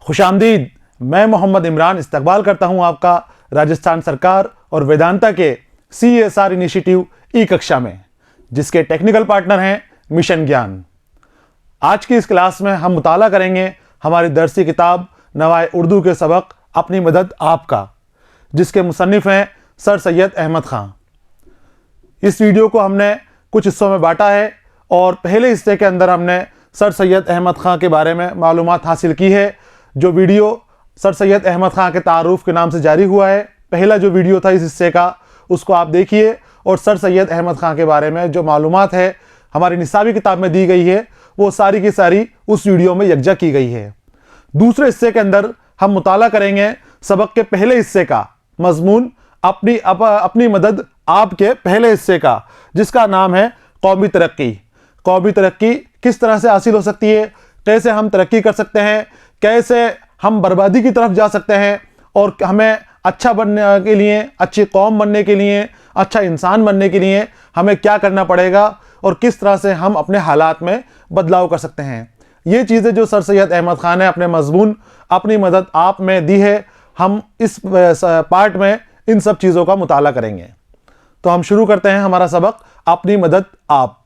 खुशामदीद। मैं मोहम्मद इमरान इस्तकबाल करता हूं आपका राजस्थान सरकार और वेदांता के CSR इनिशिएटिव ई कक्षा में, जिसके टेक्निकल पार्टनर हैं मिशन ज्ञान। आज की इस क्लास में हम मुताला करेंगे हमारी दरसी किताब नवाए उर्दू के सबक अपनी मदद आपका, जिसके मुसन्निफ हैं सर सैयद अहमद ख़ान। इस वीडियो को हमने कुछ हिस्सों में बांटा है और पहले हिस्से के अंदर हमने सर सैयद अहमद ख़ान के बारे में मालूमात हासिल की है। जो वीडियो सर सैयद अहमद ख़ान के तारुफ के नाम से जारी हुआ है, पहला जो वीडियो था इस हिस्से का, उसको आप देखिए और सर सैयद अहमद ख़ान के बारे में जो मालूमात है हमारी निसाबी किताब में दी गई है वो सारी की सारी उस वीडियो में यकजा की गई है। दूसरे हिस्से के अंदर हम मुताला करेंगे सबक के पहले हिस्से का मजमून अपनी मदद आपके पहले हिस्से का, जिसका नाम है कौमी तरक्की। कौमी तरक्की किस तरह से हासिल हो सकती है, कैसे हम तरक्की कर सकते हैं, कैसे हम बर्बादी की तरफ जा सकते हैं और हमें अच्छा बनने के लिए, अच्छी कौम बनने के लिए, अच्छा इंसान बनने के लिए हमें क्या करना पड़ेगा और किस तरह से हम अपने हालात में बदलाव कर सकते हैं। ये चीज़ें जो सर सैयद अहमद ख़ान ने अपने मजमून अपनी मदद आप में दी है, हम इस पार्ट में इन सब चीज़ों का मुताला करेंगे। तो हम शुरू करते हैं हमारा सबक अपनी मदद आप।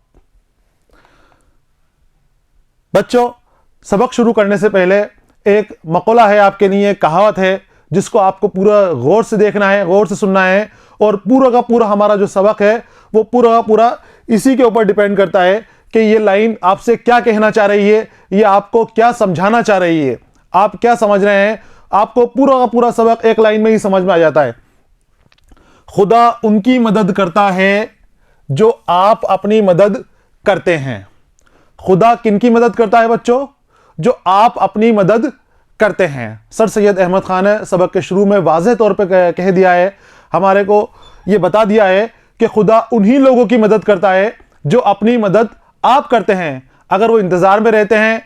बच्चों, सबक शुरू करने से पहले एक मक़ौला है आपके लिए, कहावत है, जिसको आपको पूरा गौर से देखना है, गौर से सुनना है और पूरा का पूरा हमारा जो सबक है वो पूरा का पूरा इसी के ऊपर डिपेंड करता है कि ये लाइन आपसे क्या कहना चाह रही है, ये आपको क्या समझाना चाह रही है, आप क्या समझ रहे हैं। आपको पूरा का पूरा सबक एक लाइन में ही समझ में आ जाता है। खुदा उनकी मदद करता है जो आप अपनी मदद करते हैं। खुदा किनकी मदद करता है बच्चों? जो आप अपनी मदद करते हैं। सर सैयद अहमद ख़ान ने सबक के शुरू में वाज़ेह तौर पे कह दिया है, हमारे को ये बता दिया है कि खुदा उन्हीं लोगों की मदद करता है जो अपनी मदद आप करते हैं। अगर वो इंतज़ार में रहते हैं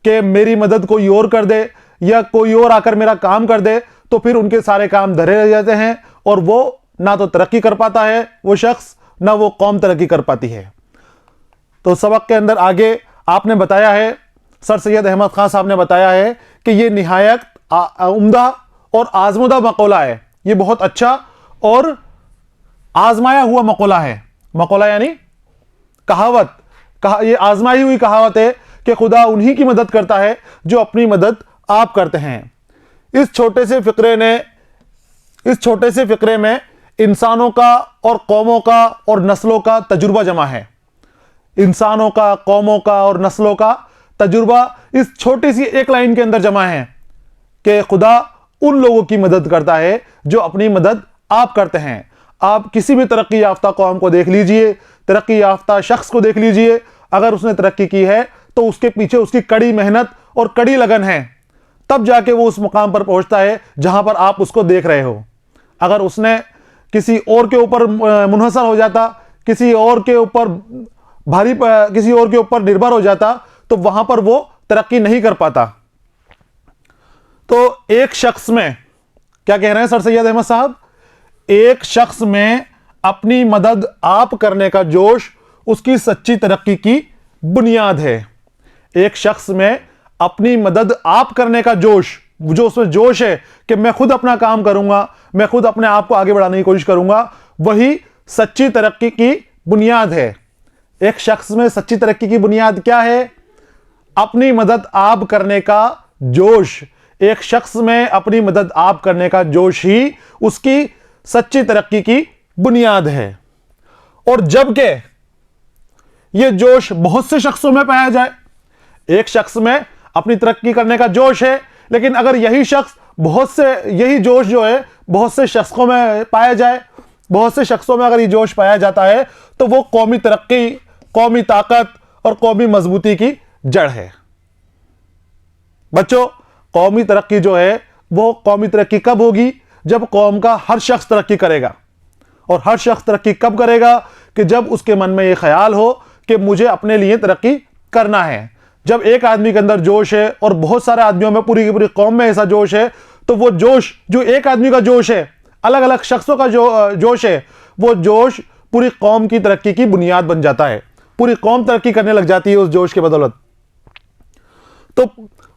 कि मेरी मदद कोई और कर दे या कोई और आकर मेरा काम कर दे, तो फिर उनके सारे काम धरे रह जाते हैं और वो ना तो तरक्की कर पाता है वो शख्स, ना वो कौम तरक्की कर पाती है। तो सबक के अंदर आगे आपने बताया है, सर सैयद अहमद ख़ान साहब ने बताया है कि ये निहायत उम्दा और आजमुदा मक़ौला है। ये बहुत अच्छा और आजमाया हुआ मक़ौला है। मक़ौला यानी कहावत, ये आजमाई हुई कहावत है कि खुदा उन्हीं की मदद करता है जो अपनी मदद आप करते हैं। इस छोटे से फ़िक्रे में इंसानों का और कौमों का और नस्लों का तजुर्बा जमा है। इंसानों का, कौमों का और नस्लों का तजुर्बा इस छोटी सी एक लाइन के अंदर जमा है कि खुदा उन लोगों की मदद करता है जो अपनी मदद आप करते हैं। आप किसी भी तरक्की याफ्ता कौम को देख लीजिए, तरक्की याफ्ता शख्स को देख लीजिए, अगर उसने तरक्की की है तो उसके पीछे उसकी कड़ी मेहनत और कड़ी लगन है, तब जाके वो उस मुकाम पर पहुंचता है जहां पर आप उसको देख रहे हो। अगर उसने किसी और के ऊपर मुनहसर हो जाता, किसी और के ऊपर निर्भर हो जाता, तो वहां पर वो तरक्की नहीं कर पाता। तो एक शख्स में, क्या कह रहे हैं सर सैयद अहमद साहब, एक शख्स में अपनी मदद आप करने का जोश उसकी सच्ची तरक्की की बुनियाद है। एक शख्स में अपनी मदद आप करने का जोश, जो उसमें जोश है कि मैं खुद अपना काम करूंगा, मैं खुद अपने आप को आगे बढ़ाने की कोशिश करूंगा, वही सच्ची तरक्की की बुनियाद है। एक शख्स में सच्ची तरक्की की बुनियाद क्या है? अपनी मदद आप करने का जोश। एक शख्स में अपनी मदद आप करने का जोश ही उसकी सच्ची तरक्की की बुनियाद है। और जबकि यह जोश बहुत से शख्सों में पाया जाए, एक शख्स में अपनी तरक्की करने का जोश है, लेकिन अगर यही जोश जो है बहुत से शख्सों में पाया जाए, बहुत से शख्सों में अगर ये जोश पाया जाता है, तो वो कौमी तरक्की, कौमी ताकत और कौमी मजबूती की जड़ है। बच्चों, कौमी तरक्की जो है वो कौमी तरक्की कब होगी? जब कौम का हर शख्स तरक्की करेगा। और हर शख्स तरक्की कब करेगा? कि जब उसके मन में ये ख्याल हो कि मुझे अपने लिए तरक्की करना है। जब एक आदमी के अंदर जोश है और बहुत सारे आदमियों में, पूरी की पूरी कौम में ऐसा जोश है, तो वो जोश जो एक आदमी का जोश है, अलग अलग शख्सों का जो जोश है, वो जोश पूरी कौम की तरक्की की बुनियाद बन जाता है। पूरी कौम तरक्की करने लग जाती है उस जोश के बदौलत। तो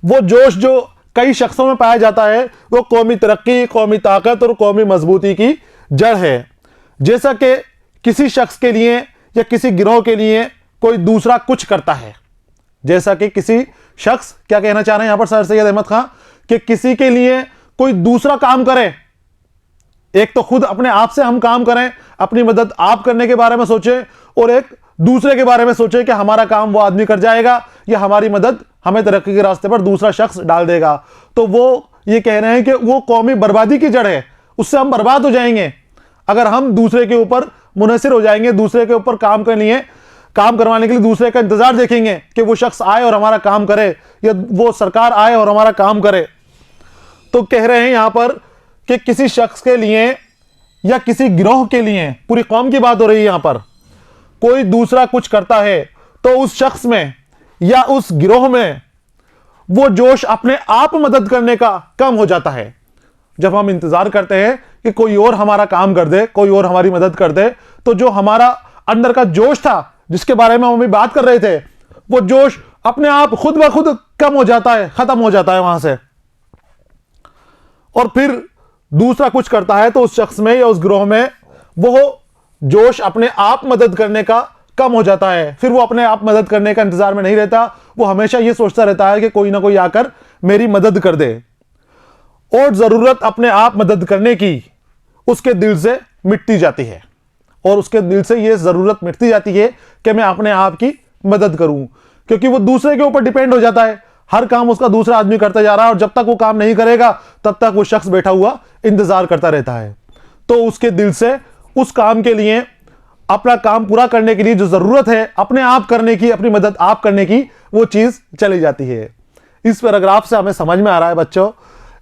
वो जोश जो कई शख्सों में पाया जाता है वो कौमी तरक्की, कौमी ताकत और कौमी मजबूती की जड़ है। जैसा कि किसी शख्स के लिए या किसी गिरोह के लिए कोई दूसरा कुछ करता है, जैसा कि किसी शख्स, क्या कहना चाह रहे हैं यहां पर सर सैयद अहमद खां, कि किसी के लिए कोई दूसरा काम करे। एक तो खुद अपने आप से हम काम करें, अपनी मदद आप करने के बारे में सोचें, और एक दूसरे के बारे में सोचें कि हमारा काम वो आदमी कर जाएगा या हमारी मदद हमें तरक्की के रास्ते पर दूसरा शख्स डाल देगा। तो वो ये कह रहे हैं कि वो कौमी बर्बादी की जड़ है, उससे हम बर्बाद हो जाएंगे अगर हम दूसरे के ऊपर मुनहसिर हो जाएंगे, दूसरे के ऊपर काम करवाने के लिए दूसरे का इंतजार देखेंगे कि वो शख्स आए और हमारा काम करे या वो सरकार आए और हमारा काम करे। तो कह रहे हैं यहां पर कि किसी शख्स के लिए या किसी गिरोह के लिए, पूरी कौम की बात हो रही है यहां पर, कोई दूसरा कुछ करता है तो उस शख्स में या उस गिरोह में वो जोश अपने आप मदद करने का कम हो जाता है। जब हम इंतजार करते हैं कि कोई और हमारा काम कर दे, कोई और हमारी मदद कर दे, तो जो हमारा अंदर का जोश था जिसके बारे में हम अभी बात कर रहे थे, वो जोश अपने आप खुद ब खुद कम हो जाता है, खत्म हो जाता है वहां से। और फिर दूसरा कुछ करता है तो उस शख्स में या उस गिरोह में वो जोश अपने आप मदद करने का कम हो जाता है। फिर वो अपने आप मदद करने का इंतजार में नहीं रहता, वो हमेशा ये सोचता रहता है कि कोई ना कोई आकर मेरी मदद कर दे। और जरूरत अपने आप मदद करने की उसके दिल से मिटती जाती है, और उसके दिल से ये जरूरत मिटती जाती है कि मैं अपने आप की मदद करूं, क्योंकि वो दूसरे के ऊपर डिपेंड हो जाता है। हर काम उसका दूसरा आदमी करता जा रहा है, और जब तक वो काम नहीं करेगा तब तक वो शख्स बैठा हुआ इंतजार करता रहता है। तो उसके दिल से उस काम के लिए, अपना काम पूरा करने के लिए जो जरूरत है अपने आप करने की, अपनी मदद आप करने की, वो चीज चली जाती है। इस पैराग्राफ से हमें समझ में आ रहा है बच्चों,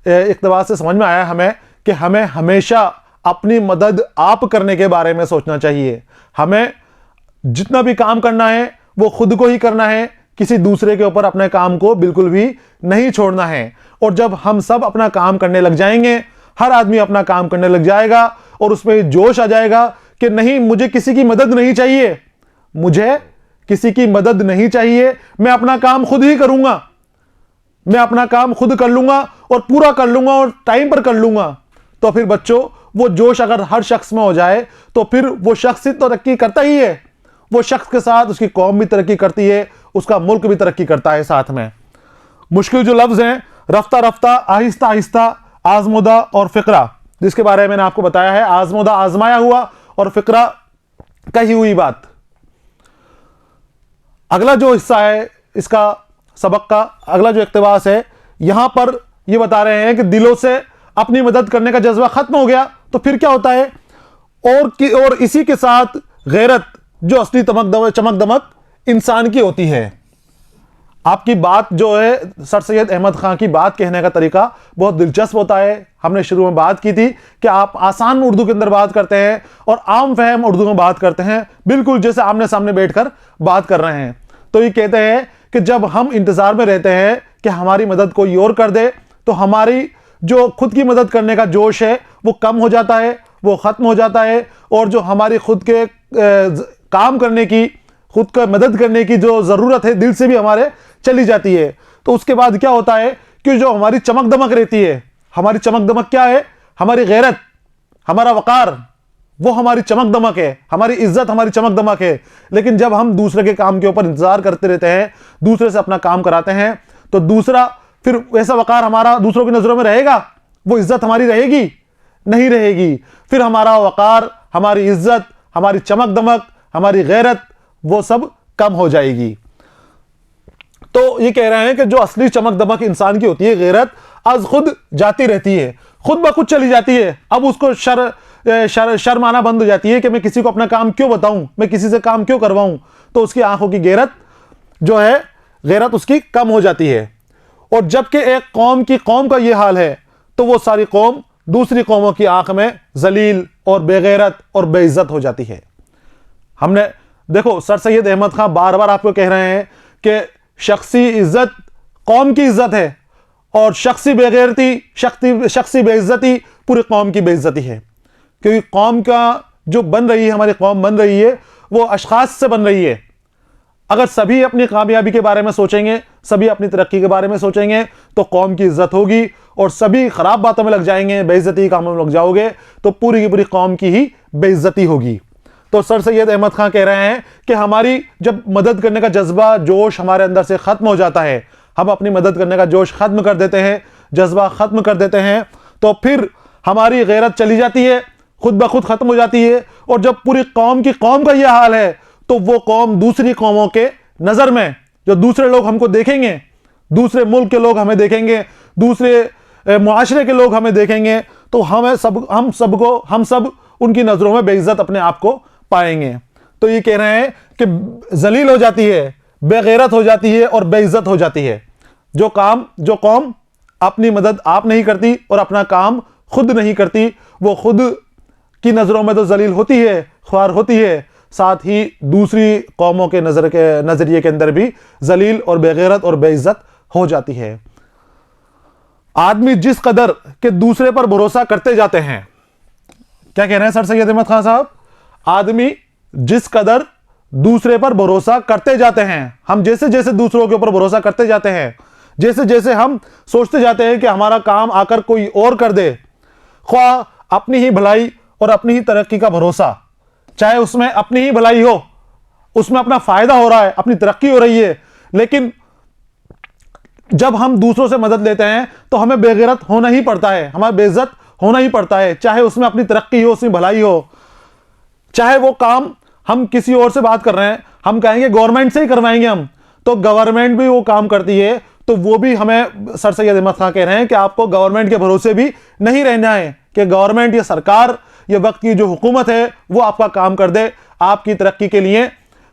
इक़्तिबास से समझ में आया हमें कि हमें हमेशा अपनी मदद आप करने के बारे में सोचना चाहिए। हमें जितना भी काम करना है वो खुद को ही करना है, किसी दूसरे के ऊपर अपने काम को बिल्कुल भी नहीं छोड़ना है। और जब हम सब अपना काम करने लग जाएंगे, हर आदमी अपना काम करने लग जाएगा और उसमें जोश आ जाएगा कि नहीं, मुझे किसी की मदद नहीं चाहिए, मुझे किसी की मदद नहीं चाहिए, मैं अपना काम खुद ही करूंगा, मैं अपना काम खुद कर लूंगा और पूरा कर लूंगा और टाइम पर कर लूंगा। तो फिर बच्चों वो जोश अगर हर शख्स में हो जाए तो फिर वो शख्स ही तरक्की करता ही है, वो शख्स के साथ उसकी कौम भी तरक्की करती है, उसका मुल्क भी तरक्की करता है साथ में। मुश्किल जो लफ्ज हैं, रफ्ता रफ्ता, आहिस्ता आहिस्ता, आजमुदा और फिक्रा, जिसके बारे में मैंने आपको बताया है, आजमुदा आजमाया हुआ और फिक्रा कही हुई बात। अगला जो हिस्सा है इसका सबक का, अगला जो इक़्तिबास है, यहां पर यह बता रहे हैं कि दिलों से अपनी मदद करने का जज्बा खत्म हो गया तो फिर क्या होता है, और इसी के साथ गैरत, जो असली चमक दमक इंसान की होती है। आपकी बात जो है, सर सैयद अहमद खां की बात कहने का तरीका बहुत दिलचस्प होता है। हमने शुरू में बात की थी कि आप आसान उर्दू के अंदर बात करते हैं और आम फहम उर्दू में बात करते हैं, बिल्कुल जैसे आमने सामने बैठकर बात कर रहे हैं। तो ये कहते हैं कि जब हम इंतजार में रहते हैं कि हमारी मदद कोई और कर दे, तो हमारी जो खुद की मदद करने का जोश है वो कम हो जाता है, वो खत्म हो जाता है, और जो हमारी खुद के काम करने की, खुद को मदद करने की जो जरूरत है दिल से भी हमारे चली जाती है। तो उसके बाद क्या होता है कि जो हमारी चमक दमक रहती है, हमारी चमक दमक क्या है, हमारी गैरत, हमारा वकार, वो हमारी चमक दमक है, हमारी इज्जत हमारी चमक दमक है। लेकिन जब हम दूसरे के काम के ऊपर इंतजार करते रहते हैं, दूसरे से अपना काम कराते हैं, तो दूसरा फिर वैसा वकार हमारा दूसरों की नजरों में रहेगा, वो इज्जत हमारी रहेगी नहीं रहेगी। फिर हमारा वकार, हमारी इज्जत, हमारी चमक दमक, हमारी गैरत, वो सब कम हो जाएगी। तो ये कह रहे हैं कि जो असली चमक दमक इंसान की होती है, गैरत, आज खुद जाती रहती है, खुद ब खुद चली जाती है। अब उसको शर्म आना बंद हो जाती है कि मैं किसी को अपना काम क्यों बताऊं, मैं किसी से काम क्यों करवाऊं। तो उसकी आंखों की गैरत जो है, गैरत उसकी कम हो जाती है। और जबकि एक कौम का यह हाल है, तो वो सारी कौम दूसरी कौमों की आंख में जलील और बेगैरत और बेइज्जत हो जाती है। हमने देखो, सर सैयद अहमद खां बार बार आपको कह रहे हैं कि शख्सी इज्जत कौम की इज्जत है, और शख्सी बेगैरती, शख्सी बेइज्जती पूरी कौम की बेइज्जती है। क्योंकि कौम का जो बन रही है, हमारी कौम बन रही है, वो अशखास से बन रही है। अगर सभी अपनी कामयाबी के बारे में सोचेंगे, सभी अपनी तरक्की के बारे में सोचेंगे, तो कौम की इज्जत होगी। और सभी खराब बातों में लग जाएंगे, बेइज्जती कामों में लग जाओगे, तो पूरी की पूरी कौम की ही बेइज्जती होगी। तो सर सैयद अहमद खां कह रहे हैं कि हमारी जब मदद करने का जज्बा, जोश हमारे अंदर से खत्म हो जाता है, हम अपनी मदद करने का जोश खत्म कर देते हैं, जज्बा खत्म कर देते हैं, तो फिर हमारी गैरत चली जाती है, खुद ब खुद खत्म हो जाती है। और जब पूरी कौम की कौम का यह हाल है, तो वो कौम दूसरी कौमों के नजर में, जो दूसरे लोग हमको देखेंगे, दूसरे मुल्क के लोग हमें देखेंगे, दूसरे मुआशरे के लोग हमें देखेंगे, तो हम सब उनकी नजरों में बेइज्जत अपने आप को पाएंगे। तो ये कह रहे हैं कि जलील हो जाती है, बेगैरत हो जाती है और बेइज्जत हो जाती है जो कौम अपनी मदद आप नहीं करती और अपना काम खुद नहीं करती, वो खुद की नजरों में तो जलील होती है, ख्वार होती है, साथ ही दूसरी कौमों के नजरिए के अंदर भी जलील और बेगैरत और बेइज्जत हो जाती है। आदमी जिस कदर के दूसरे पर भरोसा करते जाते हैं, क्या कह रहे हैं सर सैयद अहमद खान साहब? आदमी जिस कदर दूसरे पर भरोसा करते जाते हैं, हम जैसे जैसे दूसरों के ऊपर भरोसा करते जाते हैं, जैसे जैसे हम सोचते जाते हैं कि हमारा काम आकर कोई और कर दे, ख्वाह अपनी ही भलाई और अपनी ही तरक्की का भरोसा, चाहे उसमें अपनी ही भलाई हो, उसमें अपना फायदा हो रहा है, अपनी तरक्की हो रही है, लेकिन जब हम दूसरों से मदद लेते हैं तो हमें बेगैरत होना ही पड़ता है, हमें बेइज्जत होना ही पड़ता है, चाहे उसमें अपनी तरक्की हो, उसमें भलाई हो। चाहे वो काम हम किसी और से बात कर रहे हैं, हम कहेंगे गवर्नमेंट से ही करवाएंगे हम, तो गवर्नमेंट भी वो काम करती है, तो वो भी हमें सर सैयद अहमद खां कह रहे हैं कि आपको गवर्नमेंट के भरोसे भी नहीं रहना है कि गवर्नमेंट या सरकार या वक्त की जो हुकूमत है वो आपका काम कर दे, आपकी तरक्की के लिए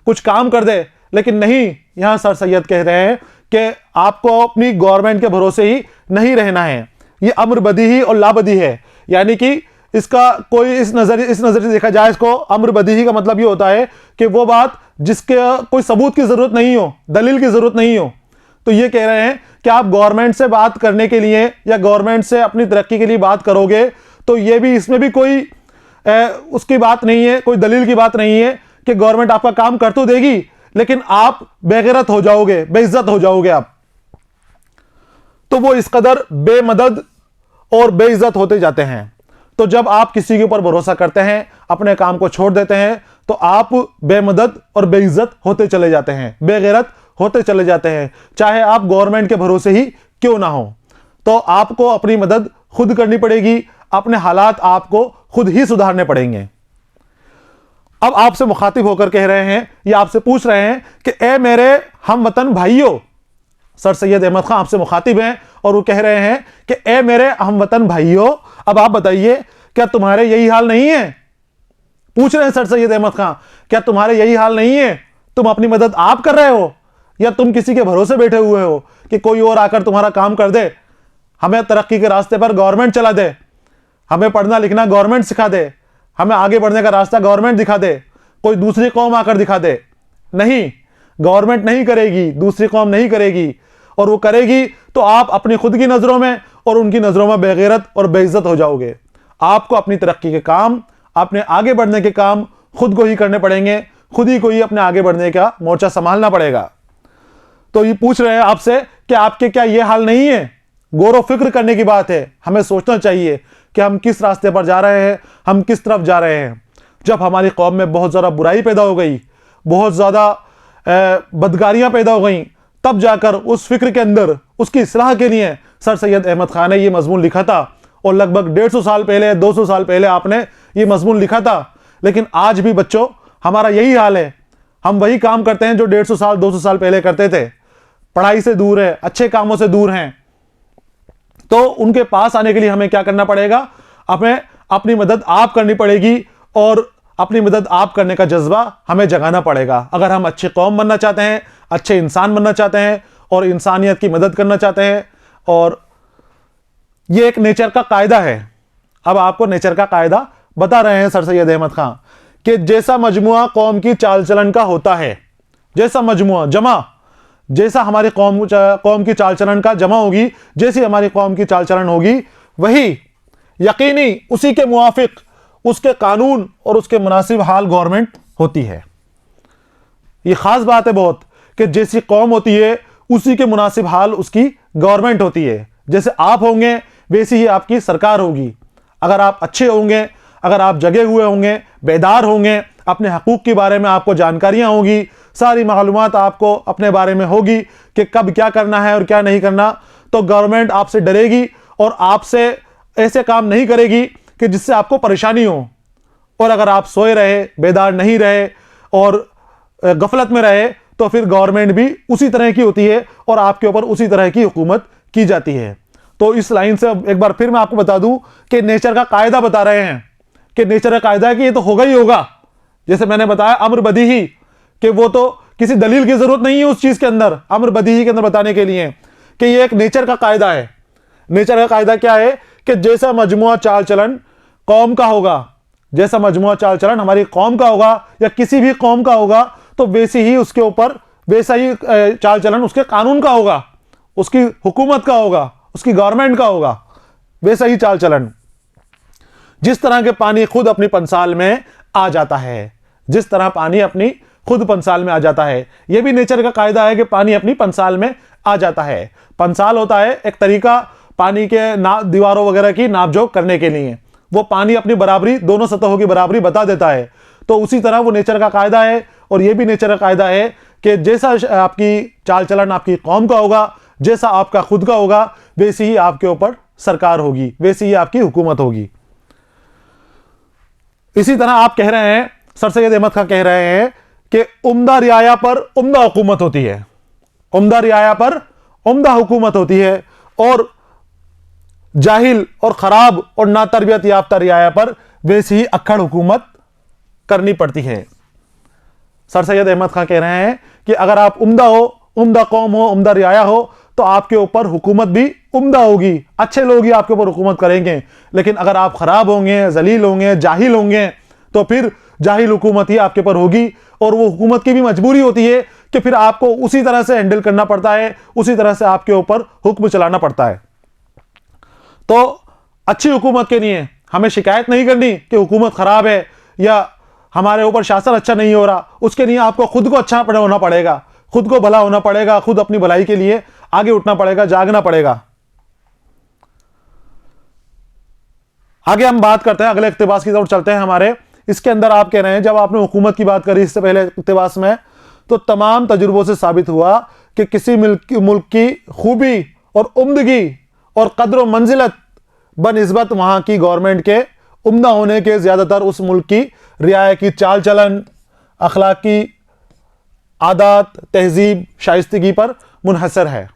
कुछ काम कर दे। लेकिन नहीं, यहां सर सैयद कह रहे हैं कि आपको अपनी गवर्नमेंट के भरोसे ही नहीं रहना है। ये अम्र बदीही और लाबदी है, यानी कि इसका कोई इस नजरिए से देखा जाए, इसको अम्र बदीही का मतलब ये होता है कि वो बात जिसके कोई सबूत की जरूरत नहीं हो, दलील की जरूरत नहीं हो। तो ये कह रहे हैं कि आप गवर्नमेंट से बात करने के लिए या गवर्नमेंट से अपनी तरक्की के लिए बात करोगे, तो ये भी, इसमें भी कोई उसकी बात नहीं है, कोई दलील की बात नहीं है कि गवर्नमेंट आपका काम कर तो देगी, लेकिन आप बेगैरत हो जाओगे, बेइज्जत हो जाओगे आप। तो वो इस कदर बेमदद और बेइज्जत होते जाते हैं। तो जब आप किसी के ऊपर भरोसा करते हैं, अपने काम को छोड़ देते हैं, तो आप बेमदद और बेइज्जत होते चले जाते हैं, बेगैरत होते चले जाते हैं, चाहे आप गवर्नमेंट के भरोसे ही क्यों ना हो। तो आपको अपनी मदद खुद करनी पड़ेगी, अपने हालात आपको खुद ही सुधारने पड़ेंगे। अब आपसे मुखातिब होकर कह रहे हैं या आपसे पूछ रहे हैं कि ए मेरे हम वतन भाइयों, सर सैयद अहमद खां आपसे मुखातिब हैं और वो कह रहे हैं कि ए मेरे हम वतन भाइयों, अब आप बताइए क्या तुम्हारे यही हाल नहीं है? पूछ रहे हैं सर सैयद अहमद खां, क्या तुम्हारे यही हाल नहीं है? तुम अपनी मदद आप कर रहे हो या तुम किसी के भरोसे बैठे हुए हो कि कोई और आकर तुम्हारा काम कर दे, हमें तरक्की के रास्ते पर गवर्नमेंट चला दे, हमें पढ़ना लिखना गवर्नमेंट सिखा दे, हमें आगे बढ़ने का रास्ता गवर्नमेंट दिखा दे, कोई दूसरी कौम आकर दिखा दे। नहीं, गवर्नमेंट नहीं करेगी, दूसरी कौम नहीं करेगी, और वो करेगी तो आप अपनी खुद की नजरों में और उनकी नजरों में बेगैरत और बेइज्जत हो जाओगे। आपको अपनी तरक्की के काम, अपने आगे बढ़ने के काम खुद को ही करने पड़ेंगे, खुद ही को ही अपने आगे बढ़ने का मोर्चा संभालना पड़ेगा। तो ये पूछ रहे हैं आपसे कि आपके क्या ये हाल नहीं है? गौर व फिक्र करने की बात है, हमें सोचना चाहिए कि हम किस रास्ते पर जा रहे हैं, हम किस तरफ जा रहे हैं। जब हमारी कौम में बहुत ज़्यादा बुराई पैदा हो गई, बहुत ज़्यादा बदकारियाँ पैदा हो गई, तब जाकर उस फिक्र के अंदर उसकी इस्लाह के लिए सर सैयद अहमद खान ने ये मजमून लिखा था। और लगभग 150 साल पहले, 200 साल पहले आपने ये मजमून लिखा था। लेकिन आज भी बच्चों हमारा यही हाल है, हम वही काम करते हैं जो 150 साल 200 साल पहले करते थे। पढ़ाई से दूर है, अच्छे कामों से दूर हैं। तो उनके पास आने के लिए हमें क्या करना पड़ेगा? हमें अपनी मदद आप करनी पड़ेगी और अपनी मदद आप करने का जज्बा हमें जगाना पड़ेगा। अगर हम अच्छी कौम बनना चाहते हैं, अच्छे इंसान बनना चाहते हैं और इंसानियत की मदद करना चाहते हैं। और ये एक नेचर का कायदा है। अब आपको नेचर का कायदा बता रहे हैं सर सैयद अहमद खां कि जैसा मजमुआ कौम की चाल चलन का होता है, जैसा मजमुआ जमा, जैसा हमारी कौम की चाल चलन का जमा होगी, जैसी हमारी कौम की चाल चलन होगी, वही यकीनी उसी के मुआफिक उसके कानून और उसके मुनासिब हाल गवर्नमेंट होती है। ये खास बात है बहुत, कि जैसी कौम होती है उसी के मुनासिब हाल उसकी गवर्नमेंट होती है। जैसे आप होंगे वैसी ही आपकी सरकार होगी। अगर आप अच्छे होंगे, अगर आप जगे हुए होंगे, बेदार होंगे, अपने हकूक़ के बारे में आपको जानकारियाँ होगी, सारी मालूमात आपको अपने बारे में होगी कि कब क्या करना है और क्या नहीं करना, तो गवर्नमेंट आपसे डरेगी और आपसे ऐसे काम नहीं करेगी कि जिससे आपको परेशानी हो। और अगर आप सोए रहे, बेदार नहीं रहे और गफलत में रहे, तो फिर गवर्नमेंट भी उसी तरह की होती है और आपके ऊपर उसी तरह की हुकूमत की जाती है। तो इस लाइन से एक बार फिर मैं आपको बता दूं कि नेचर का कायदा बता रहे हैं कि नेचर का कायदा है कि ये तो होगा ही होगा। जैसे मैंने बताया अम्र बदीही, कि वो तो किसी दलील की जरूरत नहीं है उस चीज के अंदर, अम्र बदीही के अंदर बताने के लिए कि ये एक नेचर का कायदा है। नेचर का कायदा क्या है कि जैसा मजमुआ चाल चलन कौम का होगा, जैसा मजमुआ चाल चलन हमारी कौम का होगा या किसी भी कौम का होगा, तो वैसे ही उसके ऊपर वैसा ही चाल चलन उसके कानून का होगा, उसकी हुकूमत का होगा, उसकी गवर्नमेंट का होगा, वैसा ही चाल चलन। जिस तरह के पानी खुद अपनी पंसाल में आ जाता है, जिस तरह पानी अपनी खुद पंसाल में आ जाता है, यह भी नेचर का कायदा है कि पानी अपनी पंसाल में आ जाता है। पंसाल होता है एक तरीका पानी के दीवारों वगैरह की नापजोक करने के लिए, वो पानी अपनी बराबरी, दोनों सतहों की बराबरी बता देता है। तो उसी तरह वो नेचर का कायदा है। और यह भी नेचर का कायदा है कि जैसा आपकी चाल चलन आपकी कौम का होगा, जैसा आपका खुद का होगा, वैसी ही आपके ऊपर सरकार होगी, वैसी ही आपकी हुकूमत होगी। इसी तरह आप कह रहे हैं, सर सैयद अहमद खां कह रहे हैं कि उम्दा रियाया पर उम्दा हुकूमत होती है, उम्दा रियाया पर उम्दा हुकूमत होती है, और जाहिल और खराब और ना तरबियत याफ्ता रियाया पर वैसी ही अक्खड़ हुकूमत करनी पड़ती है। सर सैयद अहमद खां कह रहे हैं कि अगर आप उम्दा हो, उम्दा कौम हो, उम्दा रियाया हो, तो आपके ऊपर हुकूमत भी उम्दा होगी, अच्छे लोग ही आपके ऊपर हुकूमत करेंगे। लेकिन अगर आप खराब होंगे, जलील होंगे, जाहिल होंगे, तो फिर जाहिल हुकूमत ही आपके ऊपर होगी। और वो हुकूमत की भी मजबूरी होती है कि फिर आपको उसी तरह से हैंडल करना पड़ता है, उसी तरह से आपके ऊपर हुक्म चलाना पड़ता है। तो अच्छी हुकूमत के लिए हमें शिकायत नहीं करनी कि हुकूमत खराब है या हमारे ऊपर शासन अच्छा नहीं हो रहा, उसके लिए आपको खुद को अच्छा होना पड़ेगा, खुद को भला होना पड़ेगा, खुद अपनी भलाई के लिए आगे उठना पड़ेगा, जागना पड़ेगा। आगे हम बात करते हैं, अगले इक्तिबास की तरफ चलते हैं हमारे। इसके अंदर आप कह रहे हैं, जब आपने हुकूमत की बात करी इससे पहले इक्तिबास में, तो तमाम तजुर्बों से साबित हुआ कि किसी मुल्क की खूबी और उम्दगी और कद्र व मंजिलत बनिस्बत वहां की गवर्नमेंट के उम्दा होने के ज्यादातर उस मुल्क की रियाया की चाल चलन, अखलाकी आदात, तहजीब, शाइस्तगी पर मुनहसर है।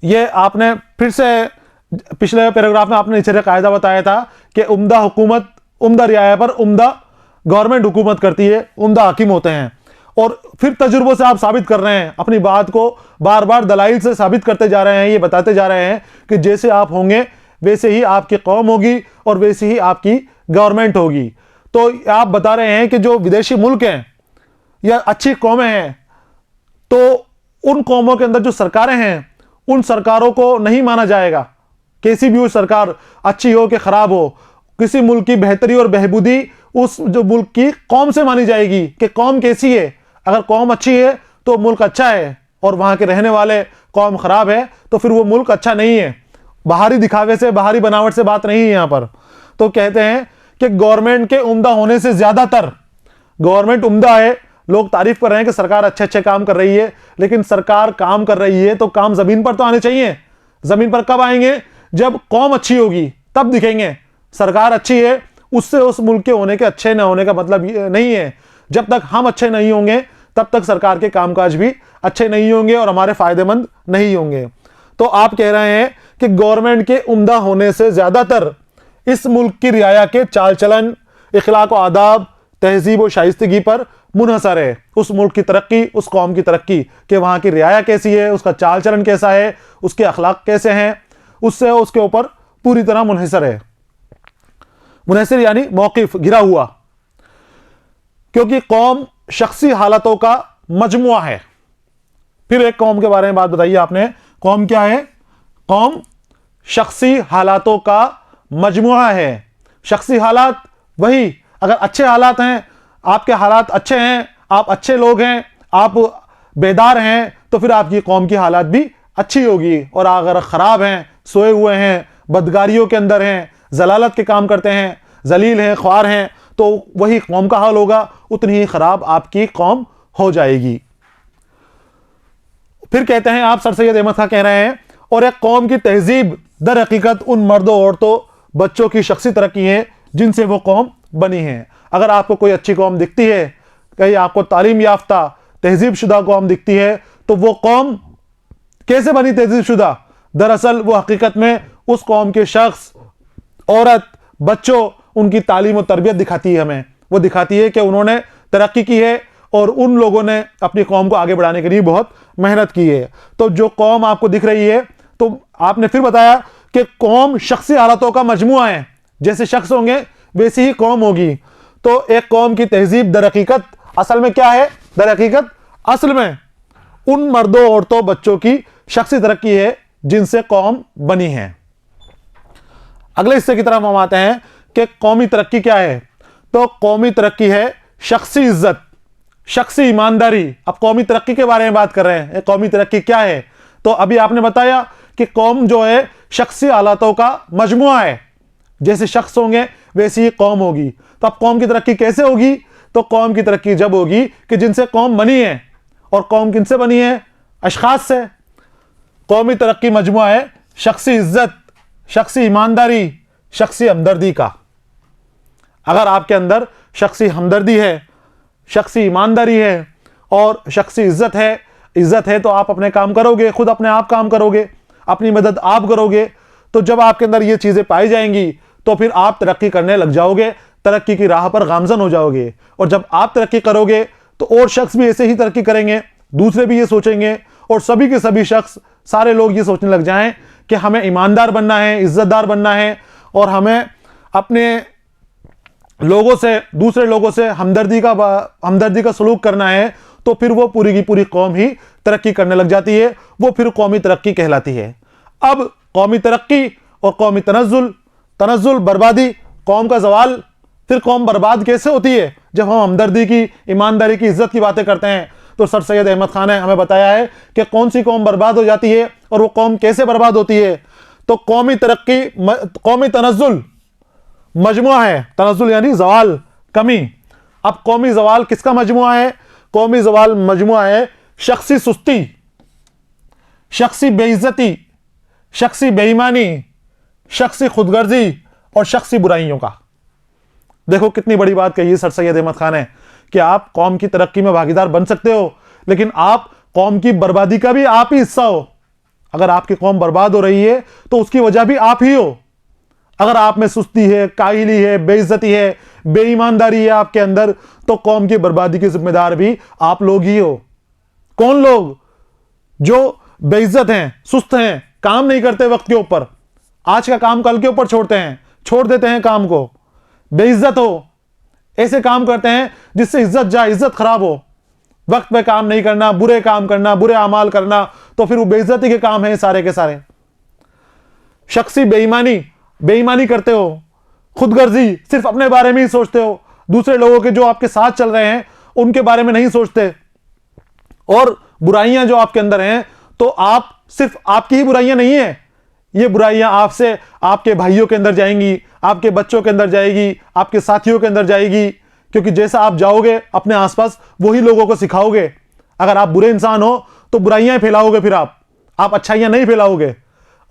यह आपने फिर से पिछले पैराग्राफ में आपने नेचर का कायदा बताया था कि उम्दा हुकूमत, उम्दा रियाया पर उम्दा गवर्नमेंट हुकूमत करती है, उम्दा हाकिम होते हैं। और फिर तजुर्बों से आप साबित कर रहे हैं, अपनी बात को बार बार दलाइल से साबित करते जा रहे हैं, ये बताते जा रहे हैं कि जैसे आप होंगे वैसे ही आपकी कौम होगी और वैसे ही आपकी गवर्नमेंट होगी। तो आप बता रहे हैं कि जो विदेशी मुल्क हैं या अच्छी कौमें हैं, तो उन कौमों के अंदर जो सरकारें हैं, उन सरकारों को नहीं माना जाएगा। कैसी भी वो सरकार, अच्छी हो कि खराब हो, किसी मुल्क की बेहतरी और बहबूदी उस जो मुल्क की कौम से मानी जाएगी कि कौम कैसी है। अगर कौम अच्छी है तो मुल्क अच्छा है, और वहां के रहने वाले कौम खराब है तो फिर वो मुल्क अच्छा नहीं है। बाहरी दिखावे से, बाहरी बनावट से बात नहीं है यहां पर। तो कहते हैं कि गवर्नमेंट के उम्दा होने से ज्यादातर, गवर्नमेंट उम्दा है, लोग तारीफ कर रहे हैं कि सरकार अच्छे अच्छे काम कर रही है, लेकिन सरकार काम कर रही है तो काम जमीन पर तो आने चाहिए। जमीन पर कब आएंगे? जब कौम अच्छी होगी तब दिखेंगे। सरकार अच्छी है उससे उस मुल्क के होने के अच्छे न होने का मतलब नहीं है। जब तक हम अच्छे नहीं होंगे तब तक सरकार के कामकाज भी अच्छे नहीं होंगे और हमारे फायदेमंद नहीं होंगे। तो आप कह रहे हैं कि गवर्नमेंट के उम्दा होने से ज्यादातर इस मुल्क की रियाया के चाल चलन, इखलाक व आदाब, तहजीब व शाइस्तगी पर मुनहसर है। उस मुल्क की तरक्की, उस कौम की तरक्की, कि वहां की रियाया कैसी है, उसका चाल चलन कैसा है, उसके अखलाक कैसे हैं, उससे उसके ऊपर पूरी तरह मुनहसर है। मुनहसर यानी मौकिफ, घिरा हुआ, क्योंकि कौम शख्सी हालातों का मजमुआ है। फिर एक कौम के बारे में बात बताइए आपने, कौम क्या है? कौम शख्सी हालातों का मजमुआ है। शख्सी हालात वही, अगर अच्छे हालात हैं, आपके हालात अच्छे हैं, आप अच्छे लोग हैं, आप बेदार हैं, तो फिर आपकी कौम की हालात भी अच्छी होगी। और अगर ख़राब हैं, सोए हुए हैं, बदकारियों के अंदर हैं, जलालत के काम करते हैं, जलील हैं, ख्वार हैं, तो वही कौम का हाल होगा, उतनी ही ख़राब आपकी कौम हो जाएगी। फिर कहते हैं, आप सर सैयद अहमद खां कह रहे हैं, और एक कौम की तहजीब दर हकीकत उन मर्दों औरतों बच्चों की शख्सी तरक्की है जिनसे वो कौम बनी है। अगर आपको कोई अच्छी कौम दिखती है, कहीं आपको तालीम याफ्ता तहजीब शुदा कौम दिखती है, तो वो कौम कैसे बनी तहजीब शुदा? दरअसल वो हकीकत में उस कौम के शख्स, औरत, बच्चों, उनकी तालीम और तरबियत दिखाती है हमें। वो दिखाती है कि उन्होंने तरक्की की है और उन लोगों ने अपनी कौम को आगे बढ़ाने के लिए बहुत मेहनत की है। तो जो कौम आपको दिख रही है, तो आपने फिर बताया कि कौम शख्सी हालतों का मजमुआ है, जैसे शख्स होंगे वैसी ही कौम होगी। तो एक कौम की तहजीब दर हकीकत असल में क्या है? दर हकीकत असल में उन मर्दों औरतों बच्चों की शख्सी तरक्की है जिनसे कौम बनी है। अगले हिस्से की तरफ हम आते हैं कि कौमी तरक्की क्या है। तो कौमी तरक्की है शख्सी इज्जत, शख्सी ईमानदारी। अब कौमी तरक्की के बारे में बात कर रहे हैं, कौमी तरक्की क्या है? तो अभी आपने बताया कि कौम जो है शख्सी हालातों का मजमुआ है, जैसे शख्स होंगे वैसी ही कौम होगी। तो अब कौम की तरक्की कैसे होगी? तो कौम की तरक्की जब होगी कि जिनसे कौम बनी है। और कौम किनसे बनी है? अशखास से। कौमी तरक्की मजमुआ है शख्सी इज्जत, शख्सी ईमानदारी, शख्सी हमदर्दी का। अगर आपके अंदर शख्सी हमदर्दी है, शख्सी ईमानदारी है और शख्सी इज्जत है तो आप अपने काम करोगे, खुद अपने आप काम करोगे, अपनी मदद आप करोगे। तो जब आपके अंदर ये चीज़ें पाई जाएंगी तो फिर आप तरक्की करने लग जाओगे, तरक्की की राह पर गामजन हो जाओगे। और जब आप तरक्की करोगे तो और शख्स भी ऐसे ही तरक्की करेंगे, दूसरे भी ये सोचेंगे, और सभी के सभी शख्स, सारे लोग ये सोचने लग जाएं कि हमें ईमानदार बनना है, इज्जतदार बनना है, और हमें अपने लोगों से, दूसरे लोगों से हमदर्दी का सलूक करना है। तो फिर वो पूरी की पूरी कौम ही तरक्की करने लग जाती है, वो फिर कौमी तरक्की कहलाती है। अब कौमी तरक्की और कौमी तनज़्ज़ुल बर्बादी, कौम का जवाल। फिर कौम बर्बाद कैसे होती है? जब हम हमदर्दी की, ईमानदारी की, इज्जत की बातें करते हैं। तो सर सैयद अहमद खान ने हमें बताया है कि कौन सी कौम बर्बाद हो जाती है और वो कौम कैसे बर्बाद होती है। तो कौमी तरक्की, कौमी तनज़्ज़ुल मजमुआ है, तनज़्ज़ुल यानी जवाल, कमी। अब कौमी जवाल किसका मजमुआ है? कौमी जवाल मजमुआ है शख्सी सुस्ती, शख्सी बेइज्जती, शख्सी बेईमानी, शख्सी खुदगर्जी और शख्सी बुराइयों का। देखो कितनी बड़ी बात कही सर सैयद अहमद खान ने कि आप कौम की तरक्की में भागीदार बन सकते हो, लेकिन आप कौम की बर्बादी का भी आप ही हिस्सा हो। अगर आपकी कौम बर्बाद हो रही है तो उसकी वजह भी आप ही हो। अगर आप में सुस्ती है, काहिली है, बेइज्जती है, बेईमानदारी है आपके अंदर, तो कौम की बर्बादी के जिम्मेदार भी आप लोग ही हो। कौन लोग? जो बेइज्जत हैं, सुस्त हैं, काम नहीं करते वक्त के ऊपर, आज का काम कल के ऊपर छोड़ देते हैं काम को, बेइज्जत हो, ऐसे काम करते हैं जिससे इज्जत जाए, इज्जत खराब हो, वक्त पे काम नहीं करना, बुरे काम करना, बुरे अमाल करना, तो फिर वो बेइज्जती के काम हैं सारे के सारे। शख्सी बेईमानी करते हो, खुदगर्जी, सिर्फ अपने बारे में ही सोचते हो, दूसरे लोगों के जो आपके साथ चल रहे हैं उनके बारे में नहीं सोचते। और बुराइयां जो आपके अंदर हैं, तो आप सिर्फ आपकी ही बुराइयां नहीं है, ये बुराइयां आपसे आपके भाइयों के अंदर जाएंगी, आपके बच्चों के अंदर जाएगी, आपके साथियों के अंदर जाएगी। क्योंकि जैसा आप जाओगे अपने आसपास वही लोगों को सिखाओगे। अगर आप बुरे इंसान हो तो बुराइयां फैलाओगे, फिर आप अच्छाइयां नहीं फैलाओगे।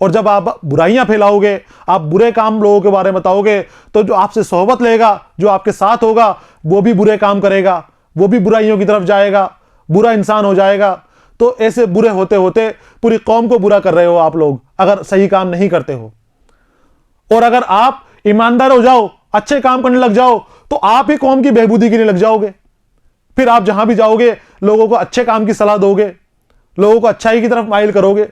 और जब आप बुराइयां फैलाओगे, आप बुरे काम लोगों के बारे में बताओगे, तो जो आपसे सोहबत लेगा, जो आपके साथ होगा, वो भी बुरे काम करेगा, वो भी बुराइयों की तरफ जाएगा, बुरा इंसान हो जाएगा। तो ऐसे बुरे होते होते पूरी कौम को बुरा कर रहे हो आप लोग, अगर सही काम नहीं करते हो। और अगर आप ईमानदार हो जाओ, अच्छे काम करने लग जाओ, तो आप ही कौम की बहबूदी के लिए लग जाओगे। फिर आप जहां भी जाओगे लोगों को अच्छे काम की सलाह दोगे, लोगों को अच्छाई की तरफ माइल करोगे,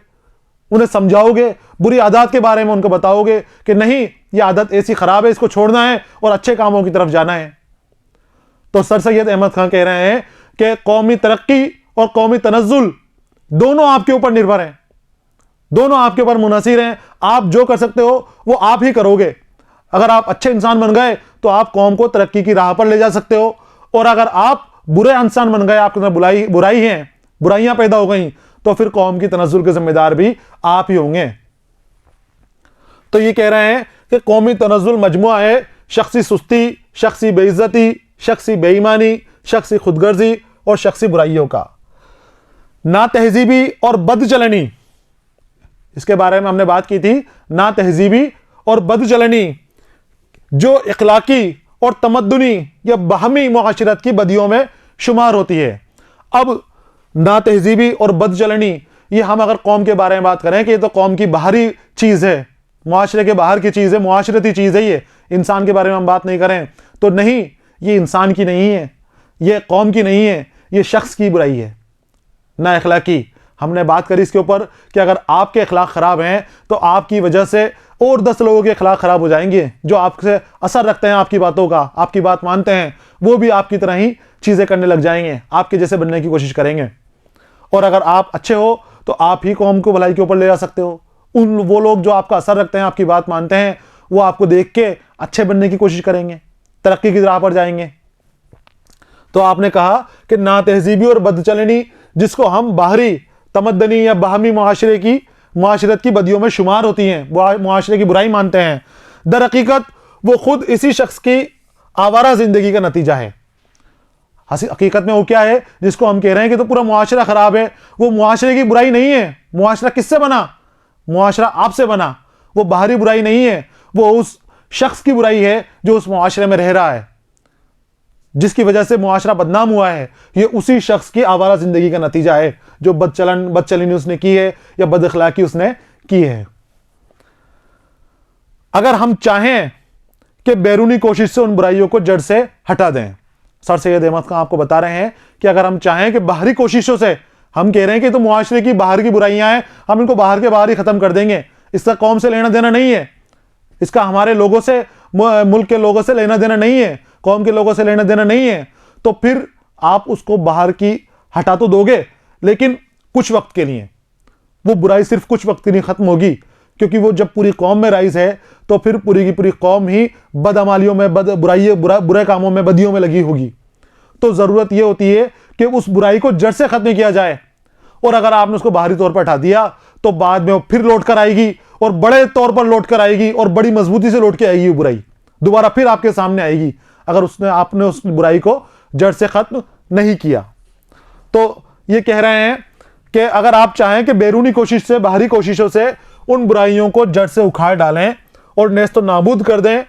उन्हें समझाओगे, बुरी आदत के बारे में उनको बताओगे कि नहीं, ये आदत ऐसी खराब है, इसको छोड़ना है और अच्छे कामों की तरफ जाना है। तो सर सैयद अहमद खान कह रहे हैं कि कौमी तरक्की और कौमी तनज़्ज़ुल दोनों आपके ऊपर निर्भर हैं, दोनों आपके ऊपर मुनहसिर हैं। आप जो कर सकते हो वो आप ही करोगे। अगर आप अच्छे इंसान बन गए तो आप कौम को तरक्की की राह पर ले जा सकते हो, और अगर आप बुरे इंसान बन गए, आपके अंदर बुराइयां पैदा हो गई, तो फिर कौम की तनज़्ज़ुल के जिम्मेदार भी आप ही होंगे। तो ये कह रहे हैं कि कौमी तनज़्ज़ुल मजमुआ है शख्सी सुस्ती, शख्सी बेइज्जती, शख्सी बेईमानी, शख्सी खुदगर्जी और शख्सी बुराइयों का। ना तहजीबी और बदचलनी, इसके बारे में हमने बात की थी। ना तहजीबी और बदचलनी जो इखलाकी और तमद्दुनी या बाहमी मुआशरत की बदियों में शुमार होती है। अब ना तहजीबी और बदचलनी, ये हम अगर कौम के बारे में बात करें कि ये तो कौम की बाहरी चीज़ है, मुआशरे के बाहर की चीज़ है, मुआशरती चीज़ है, ये इंसान के बारे में हम बात नहीं करें तो नहीं, ये इंसान की नहीं है, ये कौम की नहीं है, ये शख्स की बुराई है, ना अखलाकी। हमने बात करी इसके ऊपर कि अगर आपके अखलाक ख़राब हैं तो आपकी वजह से और 10 लोगों के अखलाक ख़राब हो जाएंगे, जो आपसे असर रखते हैं, आपकी बातों का, आपकी बात मानते हैं, वो भी आपकी तरह ही चीज़ें करने लग जाएंगे, आपके जैसे बनने की कोशिश करेंगे। और अगर आप अच्छे हो तो आप ही कौम को भलाई के ऊपर ले जा सकते हो। वो लोग जो आपका असर रखते हैं, आपकी बात मानते हैं, वो आपको देख के अच्छे बनने की कोशिश करेंगे, तरक्की की राह पर जाएंगे। तो आपने कहा कि ना तहजीबी और बदचलनी, जिसको हम बाहरी तमद्दनी या बाहमी मुआशरत की बदियों में शुमार होती हैं, मुआशरे की बुराई मानते हैं, दर हकीकत वो खुद इसी शख्स की आवारा जिंदगी का नतीजा है। हकीकत में वो क्या है जिसको हम कह रहे हैं कि तो पूरा मुआशरा खराब है, वो मुआशरे की बुराई नहीं है। मुआशरा किससे बना? मुआशरा आपसे बना। वो बाहरी बुराई नहीं है, वो उस शख्स की बुराई है जो उस मुआशरे में रह रहा है, जिसकी वजह से मुआशरा बदनाम हुआ है। ये उसी शख्स की आवारा जिंदगी का नतीजा है जो बदचलनी उसने की है या बदअखलाकी उसने की है। अगर हम चाहें कि बैरूनी कोशिश से उन बुराइयों को जड़ से हटा दें, सर सैयद अहमद खान आपको बता रहे हैं कि अगर हम चाहें कि बाहरी कोशिशों से, हम कह रहे हैं कि तो मुआशरे की बाहर की बुराइयां हैं, हम इनको बाहर के बाहर ही खत्म कर देंगे, इसका कौम से लेना देना नहीं है, इसका हमारे लोगों से, मुल्क के लोगों से लेना देना नहीं है, कौम के लोगों से लेना देना नहीं है, तो फिर आप उसको बाहर की हटा तो दोगे, लेकिन कुछ वक्त के लिए। वो बुराई सिर्फ कुछ वक्त के लिए खत्म होगी, क्योंकि वो जब पूरी कौम में राइज है तो फिर पूरी की पूरी कौम ही बदअमालियों में, बुरे कामों में, बदियों में लगी होगी। तो जरूरत यह होती है कि उस बुराई को जड़ से खत्म किया जाए। और अगर आपने उसको बाहरी तौर पर हटा दिया तो बाद में वो फिर लौट कर आएगी, और बड़े तौर पर लौट कर आएगी, और बड़ी मजबूती से लौट के आएगी। वो बुराई दोबारा फिर आपके सामने आएगी अगर आपने उस बुराई को जड़ से खत्म नहीं किया। तो ये कह रहे हैं कि अगर आप चाहें कि बैरूनी कोशिश से, बाहरी कोशिशों से उन बुराइयों को जड़ से उखाड़ डालें और नेस्त नाबूद कर दें,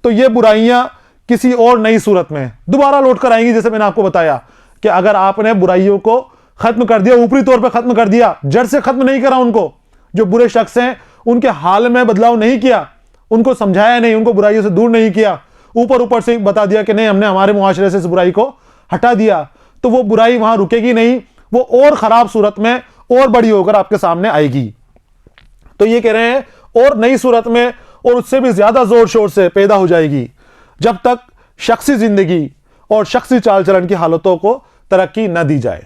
तो ये बुराइयां किसी और नई सूरत में दोबारा लौट कर आएंगी। जैसे मैंने आपको बताया कि अगर आपने बुराइयों को खत्म कर दिया, ऊपरी तौर पर खत्म कर दिया, जड़ से खत्म नहीं करा, उनको, जो बुरे शख्स हैं उनके हाल में बदलाव नहीं किया, उनको समझाया नहीं, उनको बुराइयों से दूर नहीं किया, ऊपर ऊपर से बता दिया कि नहीं हमने हमारे मुआशरे से इस बुराई को हटा दिया, तो वो बुराई वहां रुकेगी नहीं, वो और खराब सूरत में और बड़ी होकर आपके सामने आएगी। तो ये कह रहे हैं और नई सूरत में और उससे भी ज्यादा जोर शोर से पैदा हो जाएगी, जब तक शख्सी जिंदगी और शख्सी चाल चलन की हालतों को तरक्की न दी जाए।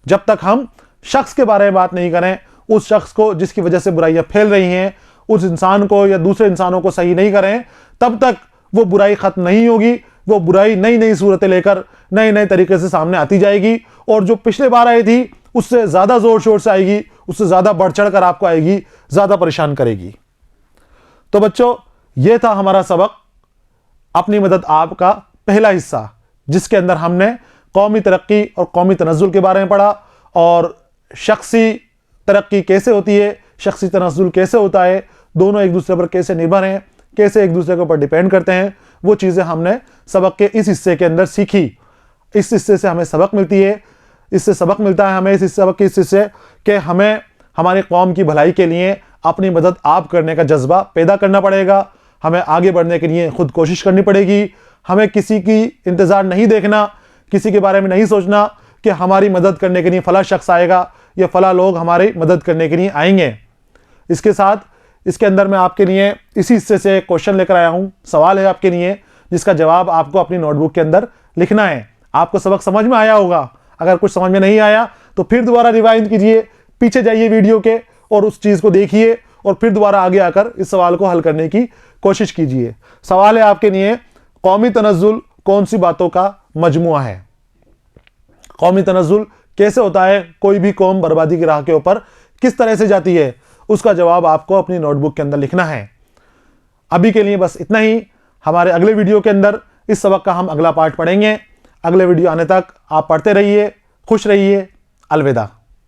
जब तक हम शख्स के बारे में बात नहीं करें, उस शख्स को जिसकी वजह से बुराइयां फैल रही हैं, उस इंसान को या दूसरे इंसानों को सही नहीं करें, तब तक वो बुराई खत्म नहीं होगी। वो बुराई नई नई सूरतें लेकर नए नए तरीके से सामने आती जाएगी, और जो पिछले बार आई थी उससे ज्यादा जोर शोर से आएगी, उससे ज्यादा बढ़ चढ़ कर आपको आएगी, ज्यादा परेशान करेगी। तो बच्चों, यह था हमारा सबक, अपनी मदद आपका पहला हिस्सा, जिसके अंदर हमने कौमी तरक्की और कौमी तनज़्ज़ुल के बारे में पढ़ा, और शख्सी तरक्की कैसे होती है, शख्सी तनज़्ज़ुल कैसे होता है, दोनों एक दूसरे पर कैसे निर्भर हैं, कैसे एक दूसरे के ऊपर डिपेंड करते हैं, वो चीज़ें हमने सबक के इस हिस्से के अंदर सीखी। इस हिस्से से हमें सबक मिलती है, इससे सबक मिलता है हमें इस सबक के हिस्से से कि हमें हमारे कौम की भलाई के लिए अपनी मदद आप करने का जज्बा पैदा करना पड़ेगा। हमें आगे बढ़ने के लिए खुद कोशिश करनी पड़ेगी। हमें किसी की इंतज़ार नहीं देखना, किसी के बारे में नहीं सोचना कि हमारी मदद करने के लिए फ़ला शख्स आएगा या फ़ला लोग हमारी मदद करने के लिए आएंगे। इसके साथ इसके अंदर मैं आपके लिए इसी हिस्से से एक क्वेश्चन लेकर आया हूँ, सवाल है आपके लिए, जिसका जवाब आपको अपनी नोटबुक के अंदर लिखना है। आपको सबक समझ में आया होगा, अगर कुछ समझ में नहीं आया तो फिर दोबारा रिवाइंड कीजिए, पीछे जाइए वीडियो के और उस चीज़ को देखिए, और फिर दोबारा आगे आकर इस सवाल को हल करने की कोशिश कीजिए। सवाल है आपके लिए, कौमी तनज़्ज़ुल कौन सी बातों का मजमुआ है? कौमी तनज़्ज़ुल कैसे होता है, कोई भी कौम बर्बादी की राह के ऊपर किस तरह से जाती है, उसका जवाब आपको अपनी नोटबुक के अंदर लिखना है। अभी के लिए बस इतना ही। हमारे अगले वीडियो के अंदर इस सबक का हम अगला पार्ट पढ़ेंगे। अगले वीडियो आने तक आप पढ़ते रहिए, खुश रहिए। अलविदा।